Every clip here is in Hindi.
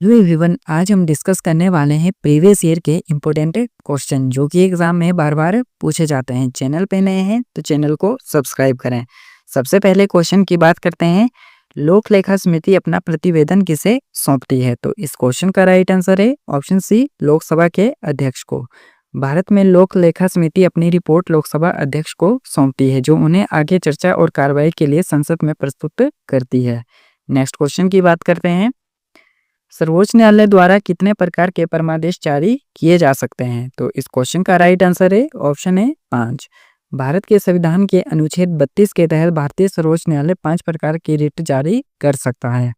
हेलो एवरीवन, आज हम डिस्कस करने वाले हैं प्रीवियस ईयर के इम्पोर्टेंट क्वेश्चन जो कि एग्जाम में बार बार पूछे जाते हैं। चैनल पे नए हैं तो चैनल को सब्सक्राइब करें। सबसे पहले क्वेश्चन की बात करते हैं। लोक लेखा समिति अपना प्रतिवेदन किसे सौंपती है? तो इस क्वेश्चन का राइट आंसर है ऑप्शन सी, लोकसभा के अध्यक्ष को। भारत में लोक लेखा समिति अपनी रिपोर्ट लोकसभा अध्यक्ष को सौंपती है, जो उन्हें आगे चर्चा और कार्रवाई के लिए संसद में प्रस्तुत करती है। नेक्स्ट क्वेश्चन की बात करते हैं। सर्वोच्च न्यायालय द्वारा कितने प्रकार के परमादेश जारी किए जा सकते हैं? तो इस क्वेश्चन का राइट आंसर है ऑप्शन है 5। भारत के संविधान के अनुच्छेद 32 के तहत भारतीय सर्वोच्च न्यायालय 5 प्रकार की रिट जारी कर सकता है।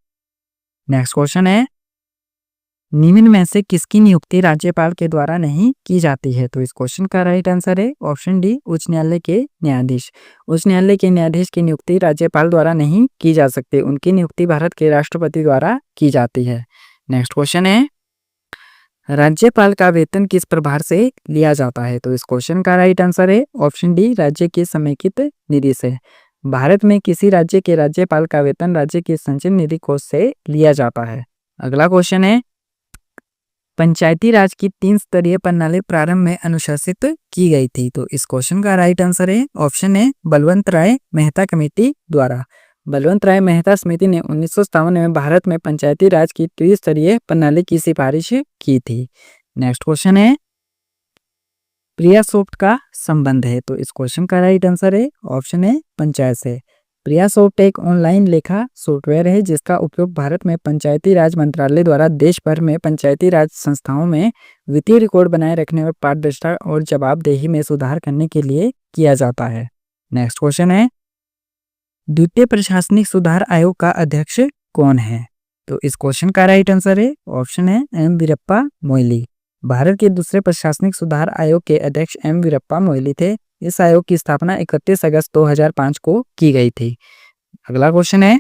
नेक्स्ट क्वेश्चन है, निम्न में से किसकी नियुक्ति राज्यपाल के द्वारा नहीं की जाती है? तो इस क्वेश्चन का राइट आंसर है ऑप्शन डी, उच्च न्यायालय के न्यायाधीश। उच्च न्यायालय के न्यायाधीश की नियुक्ति राज्यपाल द्वारा नहीं की जा सकती, उनकी नियुक्ति भारत के राष्ट्रपति द्वारा की जाती है। नेक्स्ट क्वेश्चन है, राज्यपाल का वेतन किस प्रभार से लिया जाता है? तो इस क्वेश्चन का राइट आंसर है ऑप्शन डी, राज्य की समेकित निधि से। भारत में किसी राज्य के राज्यपाल का वेतन राज्य के संचयन निधि कोष से लिया जाता है। अगला क्वेश्चन है, पंचायती राज की 3 स्तरीय प्रणाली प्रारंभ में अनुशासित की गई थी। तो इस क्वेश्चन का राइट आंसर है ऑप्शन है, बलवंत राय मेहता कमेटी द्वारा। बलवंत राय मेहता समिति ने 1957 में भारत में पंचायती राज की त्रिस्तरीय प्रणाली की सिफारिश की थी। नेक्स्ट क्वेश्चन है, प्रिया सॉफ्ट का संबंध है? तो इस क्वेश्चन का राइट आंसर है ऑप्शन है, पंचायत से। प्रिया सॉफ्ट एक ऑनलाइन लेखा सॉफ्टवेयर है जिसका उपयोग भारत में पंचायती राज मंत्रालय द्वारा देश भर में पंचायती राज संस्थाओं में वित्तीय रिकॉर्ड बनाए रखने में पारदर्शिता और जवाबदेही में सुधार करने के लिए किया जाता है। नेक्स्ट क्वेश्चन है, द्वितीय प्रशासनिक सुधार आयोग का अध्यक्ष कौन है? तो इस क्वेश्चन का राइट आंसर है ऑप्शन है, एम वीरप्पा मोइली। भारत के दूसरे प्रशासनिक सुधार आयोग के अध्यक्ष एम वीरप्पा मोइली थे। इस आयोग की स्थापना 31 अगस्त 2005 को की गई थी। अगला क्वेश्चन है,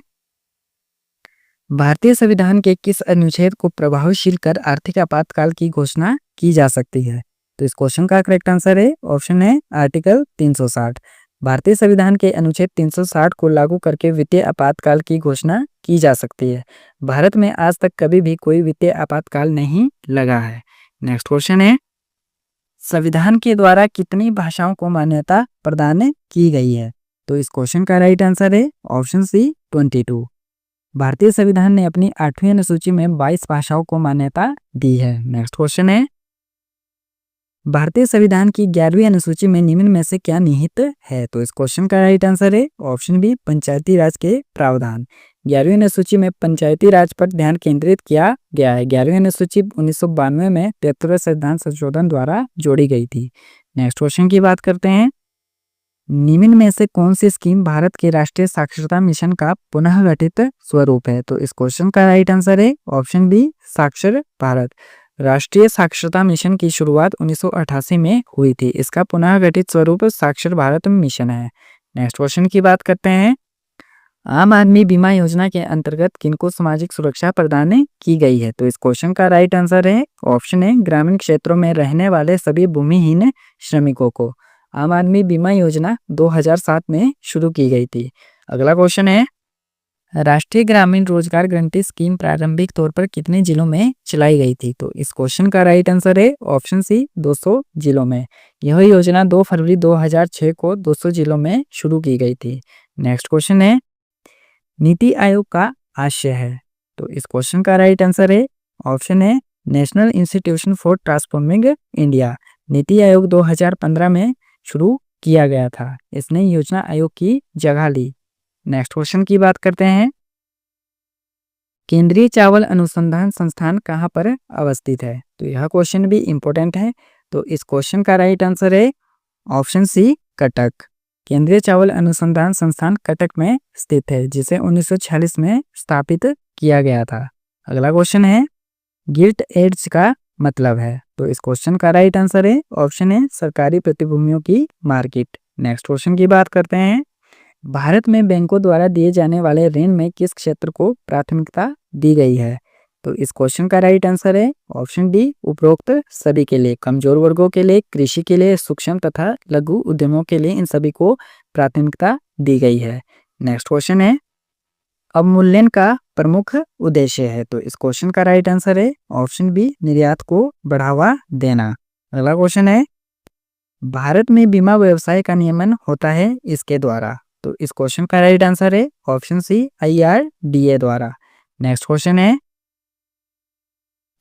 भारतीय संविधान के किस अनुच्छेद को प्रभावशील कर आर्थिक आपातकाल की घोषणा की जा सकती है? तो इस क्वेश्चन का करेक्ट आंसर है ऑप्शन है, आर्टिकल 360। भारतीय संविधान के अनुच्छेद 360 को लागू करके वित्तीय आपातकाल की घोषणा की जा सकती है। भारत में आज तक कभी भी कोई वित्तीय आपातकाल नहीं लगा है। नेक्स्ट क्वेश्चन है, संविधान के द्वारा कितनी भाषाओं को मान्यता प्रदान की गई है? तो इस क्वेश्चन का राइट आंसर है ऑप्शन सी, 22। भारतीय संविधान ने अपनी 8वीं अनुसूची में 22 भाषाओं को मान्यता दी है। नेक्स्ट क्वेश्चन है, भारतीय संविधान की 11वीं अनुसूची में निम्न में से क्या निहित है? तो इस क्वेश्चन का राइट आंसर है ऑप्शन बी, पंचायती राज के प्रावधान। 11वीं अनुसूची में पंचायती राज पर ध्यान केंद्रित किया गया है। 11वीं अनुसूची 1992 में 73वें संविधान संशोधन द्वारा जोड़ी गई थी। नेक्स्ट क्वेश्चन की बात करते हैं, निम्न में से कौन सी स्कीम भारत के राष्ट्रीय साक्षरता मिशन का पुनः गठित स्वरूप है? तो इस क्वेश्चन का राइट आंसर है ऑप्शन बी, साक्षर भारत। राष्ट्रीय साक्षरता मिशन की शुरुआत 1988 में हुई थी। इसका पुनः गठित स्वरूप साक्षर भारत मिशन है। नेक्स्ट क्वेश्चन की बात करते हैं, आम आदमी बीमा योजना के अंतर्गत किनको सामाजिक सुरक्षा प्रदान की गई है? तो इस क्वेश्चन का राइट आंसर है ऑप्शन है, ग्रामीण क्षेत्रों में रहने वाले सभी भूमिहीन श्रमिकों को। आम आदमी बीमा योजना 2007 में शुरू की गई थी। अगला क्वेश्चन है, राष्ट्रीय ग्रामीण रोजगार गारंटी स्कीम प्रारंभिक तौर पर कितने जिलों में चलाई गई थी? तो इस क्वेश्चन का राइट आंसर है ऑप्शन सी, 200 जिलों में। यह योजना 2 फरवरी 2006 को 200 जिलों में शुरू की गई थी। नेक्स्ट क्वेश्चन है, नीति आयोग का आशय है? तो इस क्वेश्चन का राइट आंसर है ऑप्शन है, national institution for transforming India. NITI Aayog 2015 में शुरू किया गया था। इसने योजना आयोग की जगह ली। नेक्स्ट क्वेश्चन की बात करते हैं, केंद्रीय चावल अनुसंधान संस्थान कहाँ पर अवस्थित है? तो यह क्वेश्चन भी इंपॉर्टेंट है। तो इस क्वेश्चन का राइट आंसर है ऑप्शन सी, कटक। केंद्रीय चावल अनुसंधान संस्थान कटक में स्थित है, जिसे 1946 में स्थापित किया गया था। अगला क्वेश्चन है, गिल्ट एड्स का मतलब है? तो इस क्वेश्चन का राइट आंसर है ऑप्शन है, सरकारी प्रतिभूतियों की मार्केट। नेक्स्ट क्वेश्चन की बात करते हैं, भारत में बैंकों द्वारा दिए जाने वाले ऋण में किस क्षेत्र को प्राथमिकता दी गई है? तो इस क्वेश्चन का राइट आंसर है ऑप्शन डी, उपरोक्त सभी के लिए। कमजोर वर्गों के लिए, कृषि के लिए, सूक्ष्म तथा लघु उद्यमों के लिए इन सभी को प्राथमिकता दी गई है। नेक्स्ट क्वेश्चन है, अवमूल्यन का प्रमुख उद्देश्य है? तो इस क्वेश्चन का राइट आंसर है ऑप्शन बी, निर्यात को बढ़ावा देना। अगला क्वेश्चन है, भारत में बीमा व्यवसाय का नियमन होता है इसके द्वारा? तो इस क्वेश्चन का राइट आंसर है ऑप्शन सी, IRDA द्वारा। नेक्स्ट क्वेश्चन है,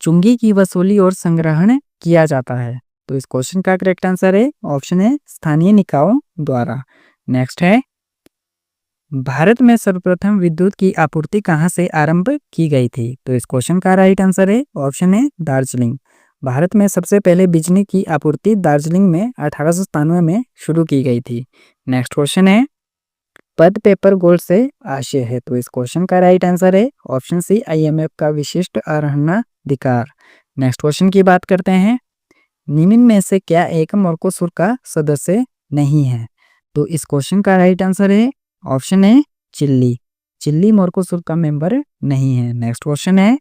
चुंगी की वसूली और संग्रहण किया जाता है? तो इस क्वेश्चन का करेक्ट आंसर है ऑप्शन है, स्थानीय निकायों द्वारा। नेक्स्ट है, भारत में सर्वप्रथम विद्युत की आपूर्ति कहाँ से आरंभ की गई थी? तो इस क्वेश्चन का राइट आंसर है ऑप्शन है, दार्जिलिंग। भारत में सबसे पहले बिजली की आपूर्ति दार्जिलिंग में 1897 में शुरू की गई थी। नेक्स्ट क्वेश्चन है, पद पेपर गोल्ड से आशय है? तो इस क्वेश्चन का राइट आंसर है ऑप्शन सी, IMF का विशिष्ट अधिकार। नेक्स्ट क्वेश्चन की बात करते हैं, निम्न में से क्या एक मर्कोसुर का सदस्य नहीं है? तो इस क्वेश्चन का राइट आंसर है ऑप्शन है, चिली। चिली मर्कोसुर का मेंबर नहीं है। नेक्स्ट क्वेश्चन है,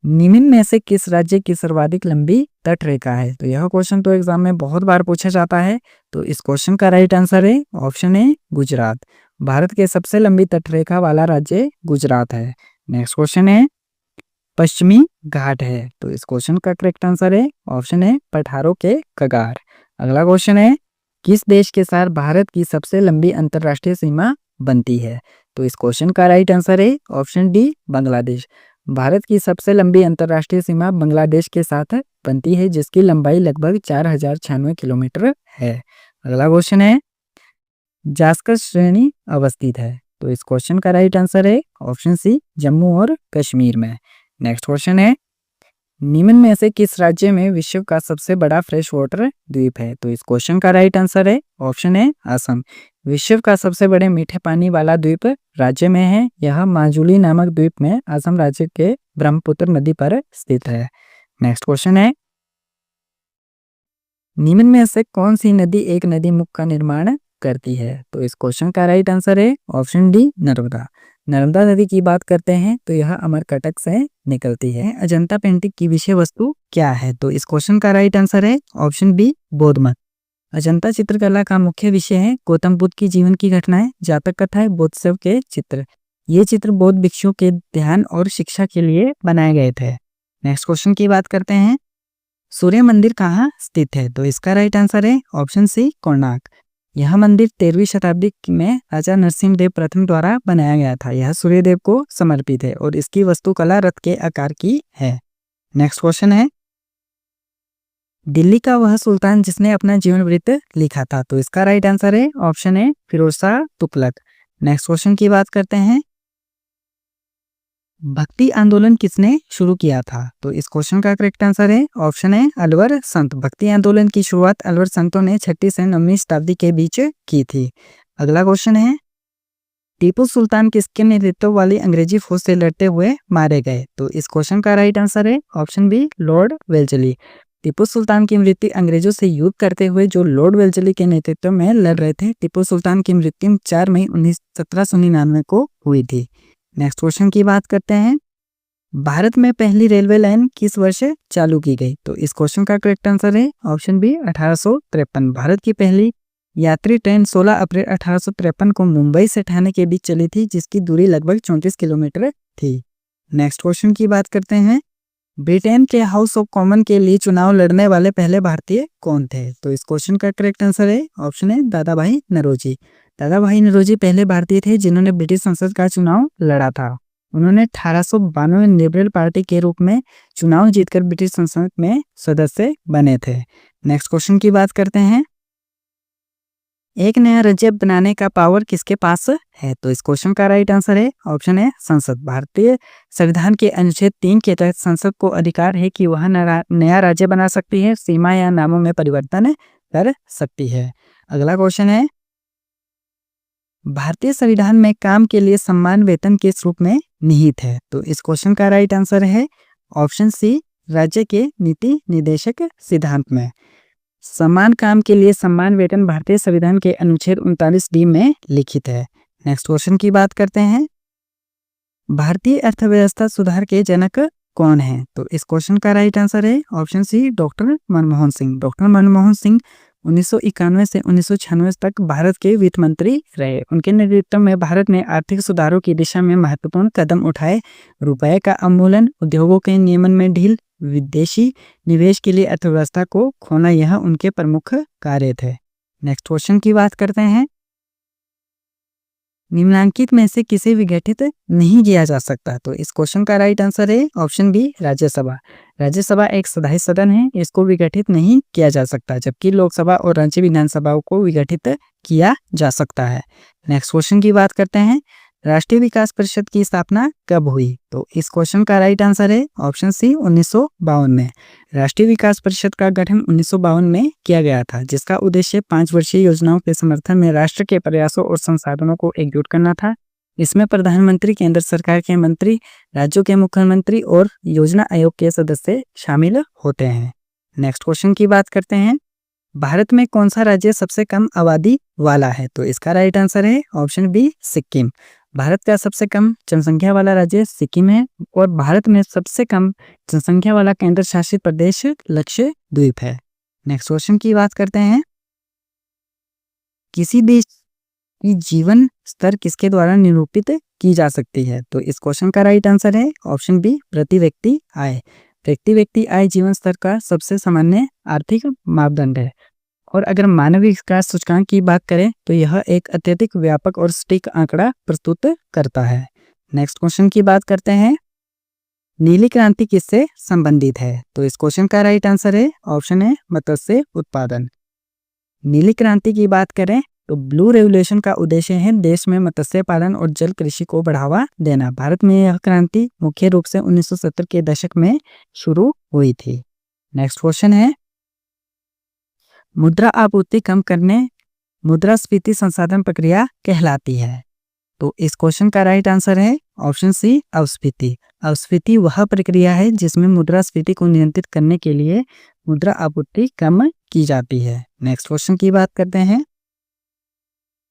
निम्न में से किस राज्य की सर्वाधिक लंबी तट रेखा है? तो यह क्वेश्चन तो एग्जाम में बहुत बार पूछा जाता है। तो इस क्वेश्चन का राइट आंसर है ऑप्शन है, गुजरात। भारत के सबसे लंबी तट रेखा वाला राज्य गुजरात है। नेक्स्ट क्वेश्चन है, पश्चिमी घाट है? तो इस क्वेश्चन का करेक्ट आंसर है ऑप्शन है, पठारों के कगार। अगला क्वेश्चन है, किस देश के साथ भारत की सबसे लंबी अंतरराष्ट्रीय सीमा बनती है? तो इस क्वेश्चन का राइट आंसर है ऑप्शन डी, बांग्लादेश। भारत की सबसे लंबी अंतरराष्ट्रीय सीमा बांग्लादेश के साथ बनती है, जिसकी लंबाई लगभग 4096 किलोमीटर है। अगला क्वेश्चन है, जास्कर श्रेणी अवस्थित है? तो इस क्वेश्चन का राइट आंसर है ऑप्शन सी, जम्मू और कश्मीर में। नेक्स्ट क्वेश्चन है, निम्न में से किस राज्य में विश्व का सबसे बड़ा फ्रेश वाटर द्वीप है? तो इस क्वेश्चन का राइट आंसर है ऑप्शन है, असम। विश्व का सबसे बड़े मीठे पानी वाला द्वीप राज्य में है। यह माजुली नामक द्वीप में असम राज्य के ब्रह्मपुत्र नदी पर स्थित है। नेक्स्ट क्वेश्चन है, निम्न में से कौन सी नदी एक नदी मुख का निर्माण करती है? तो इस क्वेश्चन का राइट आंसर है ऑप्शन डी, नर्मदा। नर्मदा नदी की बात करते हैं तो यह अमरकटक से निकलती है। अजंता पेंटिंग की विषय वस्तु क्या है? तो इस क्वेश्चन का राइट आंसर है ऑप्शन बी, बौद्ध मत। अजंता चित्रकला का मुख्य विषय है गौतम बुद्ध की जीवन की घटनाएं, जातक कथाएं, बोधसव के चित्र। ये चित्र बौद्ध भिक्षुओं के ध्यान और शिक्षा के लिए बनाए गए थे। नेक्स्ट क्वेश्चन की बात करते हैं, सूर्य मंदिर कहाँ स्थित है? तो इसका राइट आंसर है ऑप्शन सी, कोणार्क। यह मंदिर 13वीं शताब्दी में राजा नरसिंहदेव प्रथम द्वारा बनाया गया था। यह सूर्यदेव को समर्पित है और इसकी वास्तुकला रथ के आकार की है। नेक्स्ट क्वेश्चन है, दिल्ली का वह सुल्तान जिसने अपना जीवन वृत्त लिखा था? तो इसका राइट आंसर है ऑप्शन है, फिरोज शाह तुगलक। नेक्स्ट क्वेश्चन की बात करते हैं, भक्ति आंदोलन किसने शुरू किया था? तो इस क्वेश्चन का करेक्ट आंसर है ऑप्शन है, अलवर संत। भक्ति आंदोलन की शुरुआत अलवर संतों ने 6वीं से 9वीं शताब्दी के बीच की थी। अगला क्वेश्चन है, टीपू सुल्तान किसके नेतृत्व वाली अंग्रेजी फौज से लड़ते हुए मारे गए? तो इस क्वेश्चन का राइट आंसर है option B, Lord वेल्जली। Tipu Sultan की मृत्यु अंग्रेजों से युद्ध करते हुए जो लॉर्ड वेल्जली के नेतृत्व में लड़ रहे थे। टीपू सुल्तान की मृत्यु 4 मई 1799 को हुई थी। नेक्स्ट क्वेश्चन की बात करते हैं, भारत में पहली रेलवे लाइन किस वर्ष चालू की गई? तो इस क्वेश्चन का करेक्ट आंसर है ऑप्शन बी, 1853। भारत की पहली यात्री ट्रेन 16 अप्रैल 1853 को मुंबई से ठाणे के बीच चली थी, जिसकी दूरी लगभग 34 किलोमीटर थी। नेक्स्ट क्वेश्चन की बात करते हैं, ब्रिटेन के हाउस ऑफ कॉमन के लिए चुनाव लड़ने वाले पहले भारतीय कौन थे? तो इस क्वेश्चन का करेक्ट आंसर है ऑप्शन है, दादा भाई नौरोजी। दादा भाई नौरोजी पहले भारतीय थे जिन्होंने ब्रिटिश संसद का चुनाव लड़ा था। उन्होंने 1892 में लिबरल पार्टी के रूप में चुनाव जीतकर ब्रिटिश संसद में सदस्य बने थे। नेक्स्ट क्वेश्चन की बात करते हैं, एक नया राज्य बनाने का पावर किसके पास है? तो इस क्वेश्चन का राइट आंसर है ऑप्शन है, संसद। भारतीय संविधान के अनुच्छेद 3 के तहत संसद को अधिकार है कि वह नया राज्य बना सकती है, सीमा या नामों में परिवर्तन कर सकती है। अगला क्वेश्चन है, भारतीय संविधान में काम के लिए सम्मान वेतन किस रूप में निहित है? तो इस क्वेश्चन का राइट आंसर है ऑप्शन सी, राज्य के नीति निर्देशक सिद्धांत में। समान काम के लिए सम्मान वेतन भारतीय संविधान के अनुच्छेद 39D में लिखित है। नेक्स्ट क्वेश्चन की बात करते हैं, भारतीय अर्थव्यवस्था सुधार के जनक कौन है? तो इस क्वेश्चन का राइट आंसर है option C, doctor Manmohan Singh. Doctor Manmohan Singh 1991 से 1996 तक भारत के वित्त मंत्री रहे। उनके नेतृत्व में भारत ने आर्थिक सुधारों की दिशा में महत्वपूर्ण कदम उठाए। रुपये का अवमूल्यन, उद्योगों के नियमन में ढील, विदेशी निवेश के लिए अर्थव्यवस्था को खोना, यह उनके प्रमुख कार्य थे। नेक्स्ट क्वेश्चन की बात करते हैं। निम्नलिखित में से किसे विघटित नहीं किया जा सकता? तो इस क्वेश्चन का राइट आंसर है ऑप्शन बी, राज्यसभा। राज्यसभा एक स्थायी सदन है, इसको विघटित नहीं किया जा सकता, जबकि लोकसभा और राज्य विधानसभाओं को विघटित किया जा सकता है। नेक्स्ट क्वेश्चन की बात करते हैं। राष्ट्रीय विकास परिषद की स्थापना कब हुई? तो इस क्वेश्चन का राइट आंसर है ऑप्शन सी, 1952 में। राष्ट्रीय विकास परिषद का गठन 1952 में किया गया था, जिसका उद्देश्य 5 वर्षीय योजनाओं के समर्थन में राष्ट्र के प्रयासों और संसाधनों को एकजुट करना था। इसमें प्रधानमंत्री, केंद्र सरकार के मंत्री, राज्यों के मुख्यमंत्री और योजना आयोग के सदस्य शामिल होते हैं। नेक्स्ट क्वेश्चन की बात करते हैं। भारत में कौन सा राज्य सबसे कम आबादी वाला है? तो इसका राइट आंसर है ऑप्शन बी, सिक्किम। भारत का सबसे कम जनसंख्या वाला राज्य सिक्किम है और भारत में सबसे कम जनसंख्या वाला केंद्र शासित प्रदेश लक्षद्वीप है। नेक्स्ट क्वेश्चन की बात करते हैं। किसी देश की जीवन स्तर किसके द्वारा निरूपित की जा सकती है? तो इस क्वेश्चन का राइट आंसर है ऑप्शन बी, प्रति व्यक्ति आय। प्रति व्यक्ति आय जीवन स्तर का सबसे सामान्य आर्थिक मापदंड है और अगर मानवीय विकास सूचकांक की बात करें तो यह एक अत्यधिक व्यापक और सटीक आंकड़ा प्रस्तुत करता है। नेक्स्ट क्वेश्चन की बात करते हैं। नीली क्रांति किससे संबंधित है? तो इस क्वेश्चन का राइट आंसर है ऑप्शन ए, मत्स्य उत्पादन। नीली क्रांति की बात करें तो ब्लू रेवोल्यूशन का उद्देश्य है देश में मत्स्य पालन और जल कृषि को बढ़ावा देना। भारत में यह क्रांति मुख्य रूप से 1970 के दशक में शुरू हुई थी। नेक्स्ट क्वेश्चन है। मुद्रा आपूर्ति कम करने मुद्रास्फीति संसाधन प्रक्रिया कहलाती है? तो इस क्वेश्चन का राइट आंसर है ऑप्शन सी, अपस्फीति। अपस्फीति वह प्रक्रिया है जिसमें मुद्रास्फीति को नियंत्रित करने के लिए मुद्रा आपूर्ति कम की जाती है। नेक्स्ट क्वेश्चन की बात करते हैं।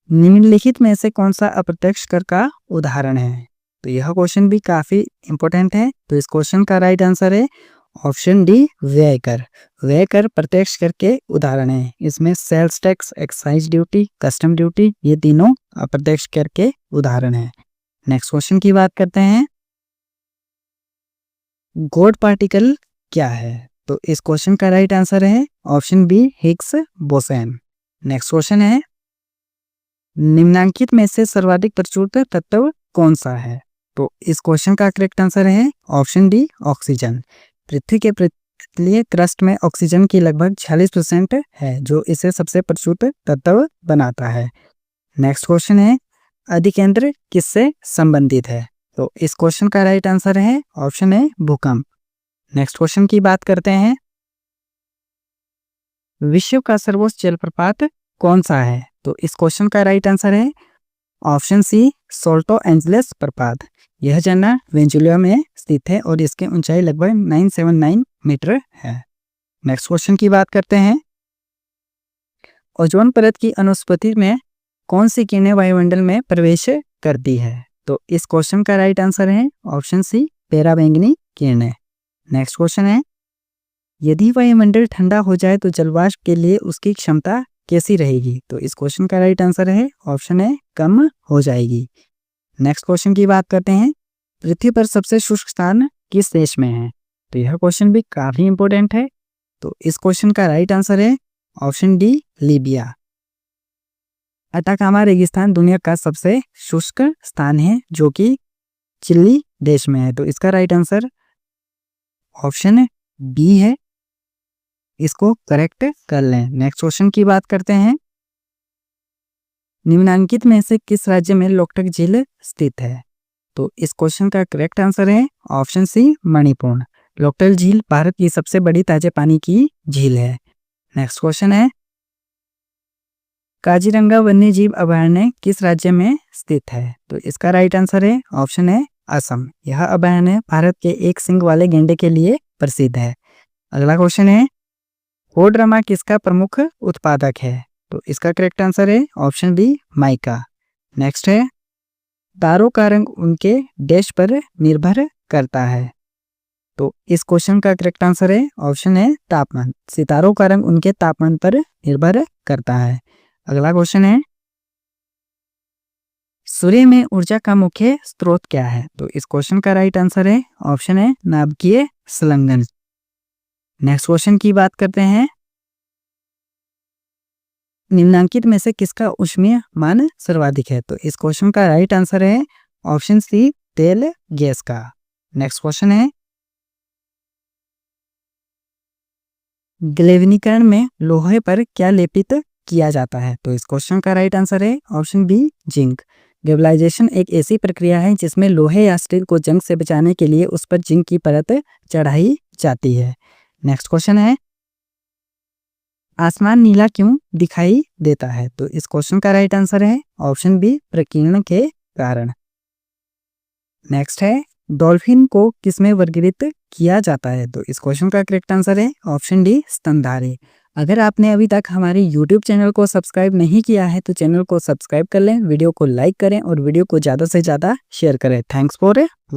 निम्नलिखित में से कौन सा अप्रत्यक्ष कर का उदाहरण है? तो यह क्वेश्चन भी काफी इंपॉर्टेंट है। तो इस क्वेश्चन का राइट आंसर है ऑप्शन डी, व्यय कर। व्यय कर प्रत्यक्ष कर के उदाहरण है। इसमें sales tax, excise duty, custom duty, ये तीनों अप्रत्यक्ष कर के उदाहरण है। नेक्स्ट क्वेश्चन की बात करते हैं। गॉड पार्टिकल क्या है? तो इस क्वेश्चन का राइट आंसर है option B, Higgs boson. Next question है। निम्नलिखित में से सर्वाधिक प्रचुर तत्व कौन सा है? तो इस क्वेश्चन का करेक्ट आंसर है ऑप्शन डी, ऑक्सीजन। पृथ्वी के पृष्ठीय क्रस्ट में ऑक्सीजन की लगभग 46% है, जो इसे सबसे प्रचुर तत्व बनाता है। नेक्स्ट क्वेश्चन है। अधिकेंद्र किससे संबंधित है? तो इस क्वेश्चन का राइट आंसर है ऑप्शन ए, भूकंप। नेक्स्ट क्वेश्चन की बात करते हैं। विश्व का सर्वोच्च जलप्रपात कौन सा है? तो इस क्वेश्चन का राइट आंसर है ऑप्शन सी, सोल्टो एंजलिस प्रपात। यह झरना वेनेजुएला में स्थित है और इसकी ऊंचाई लगभग 979 मीटर है। नेक्स्ट क्वेश्चन की बात करते हैं। ओजोन परत की अनुपस्थिति में कौन सी किरणें वायुमंडल में प्रवेश करती है? तो इस क्वेश्चन का राइट आंसर है ऑप्शन सी, पराबैंगनी किरणें। नेक्स्ट क्वेश्चन है। यदि वायुमंडल ठंडा हो जाए तो जलवाष्प के लिए उसकी क्षमता कैसी रहेगी? तो इस क्वेश्चन का राइट आंसर है ऑप्शन ए, कम हो जाएगी। नेक्स्ट क्वेश्चन की बात करते हैं। पृथ्वी पर सबसे शुष्क स्थान किस देश में है? तो यह क्वेश्चन भी काफी इंपॉर्टेंट है। तो इस क्वेश्चन का राइट आंसर है ऑप्शन डी, लीबिया। अटाकामा रेगिस्तान दुनिया का सबसे शुष्क स्थान है, जो कि चिली देश में है। तो इसका राइट आंसर ऑप्शन बी है। इसको करेक्ट कर लें। नेक्स्ट क्वेश्चन की बात करते हैं। निम्नलिखित में से किस राज्य में लोकटक झील स्थित है? तो इस क्वेश्चन का करेक्ट आंसर है ऑप्शन सी, मणिपुर। लोकटक झील भारत की सबसे बड़ी ताजे पानी की झील है। नेक्स्ट क्वेश्चन है। काजीरंगा वन्य जीव अभयारण्य किस राज्य में स्थित है? तो इसका राइट आंसर है ऑप्शन है, असम। यह अभयारण्य भारत के एक सींग वाले गैंडे के लिए प्रसिद्ध है। अगला क्वेश्चन है। कोडरमा किसका प्रमुख उत्पादक है? तो इसका करेक्ट आंसर है ऑप्शन बी, माइका। नेक्स्ट है। तारों का रंग उनके डैश पर निर्भर करता है? तो इस क्वेश्चन का करेक्ट आंसर है ऑप्शन है तापमान। सितारों का रंग उनके तापमान पर निर्भर करता है। अगला क्वेश्चन है, सूर्य में ऊर्जा का मुख्य स्रोत क्या है? तो इस क्वेश्चन का राइट आंसर है ऑप्शन है नाभिकीय संलग्न। नेक्स्ट क्वेश्चन की बात करते हैं, निम्नांकित में से किसका ऊष्मीय मान सर्वाधिक है? तो इस क्वेश्चन का राइट आंसर है ऑप्शन सी तेल गैस का। नेक्स्ट क्वेश्चन है, गैल्वेनीकरण में लोहे पर क्या लेपित किया जाता है? तो इस क्वेश्चन का राइट आंसर है ऑप्शन बी जिंक। गैल्वेनाइजेशन एक ऐसी प्रक्रिया है जिसमें लोहे या स्टील को जंग से बचाने के लिए उस पर जिंक की परत चढ़ाई जाती है। नेक्स्ट क्वेश्चन है, आसमान नीला क्यों दिखाई देता है? तो इस क्वेश्चन का राइट आंसर है ऑप्शन बी प्रकीर्णन के कारण। नेक्स्ट है, डॉल्फिन को किसमें वर्गीकृत किया जाता है? तो इस क्वेश्चन का करेक्ट आंसर है ऑप्शन डी स्तनधारी। अगर आपने अभी तक हमारे YouTube चैनल को सब्सक्राइब नहीं किया है तो चैनल को सब्सक्राइब कर लें, वीडियो को लाइक करें और वीडियो को ज़्यादा से ज़्यादा शेयर करें। Thanks for